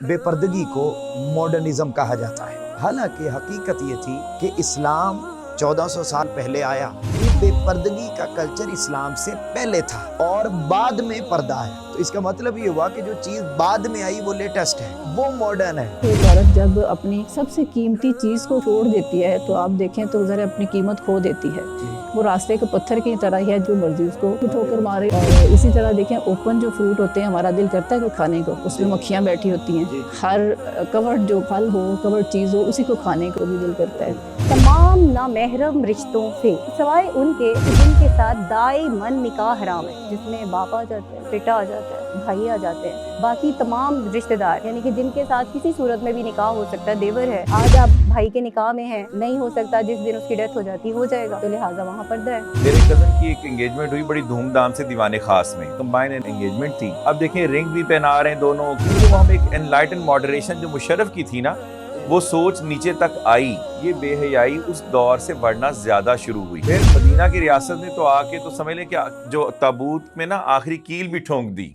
बेपर्दगी को मॉडर्निज्म कहा जाता है। हालांकि हकीकत ये थी कि इस्लाम 1400 साल पहले आया। ये बेपर्दगी का कल्चर इस्लाम से पहले था और बाद में पर्दा आया। तो इसका मतलब ये हुआ कि जो चीज बाद में आई वो लेटेस्ट है, वो मॉडर्न है। तो औरत जब अपनी सबसे कीमती चीज को छोड़ देती है तो आप देखें तो जरा अपनी कीमत खो देती है। वो रास्ते के पत्थर की तरह ही है, जो मर्जी उसको ठोकर मारे। और इसी तरह देखें ओपन जो फ्रूट होते हैं, हमारा दिल करता है कि खाने को, उसमें मक्खियां बैठी होती हैं। हर कवर्ड जो फल हो, कवर्ड चीज हो, उसी को खाने को भी दिल करता है। तमाम नामहरम रिश्तों से सिवाय उनके जिनके साथ दाईमन निकाह हराम है, जिसमें बाप आ जाते हैं, बेटा आ जाता है, भाई आ जाते हैं, बाकी तमाम रिश्तेदार, यानी कि जिनके साथ किसी सूरत में भी निकाह हो सकता है। देवर है, आज आप भाई के निकाह में हैं, नहीं हो सकता, जिस दिन उसकी डेथ हो जाती हो जाएगा, तो लिहाजा वहाँ पर्दा है। मेरे कजन की एक एंगेजमेंट हुई बड़ी धूमधाम से दीवाने खास में, कंबाइन एंगेजमेंट थी। अब देखें रिंग भी पहना रहे हैं दोनों, क्योंकि वो हम एक एनलाइटन मॉडरेशन जो मुशर्रफ की थी ना, वो सोच नीचे तक आई। ये बेहयाई उस दौर से बढ़ना ज्यादा शुरू हुई। फिर मदीना की रियासत ने तो आके तो समझ लें कि जो ताबूत में ना आखिरी कील भी ठोंक दी।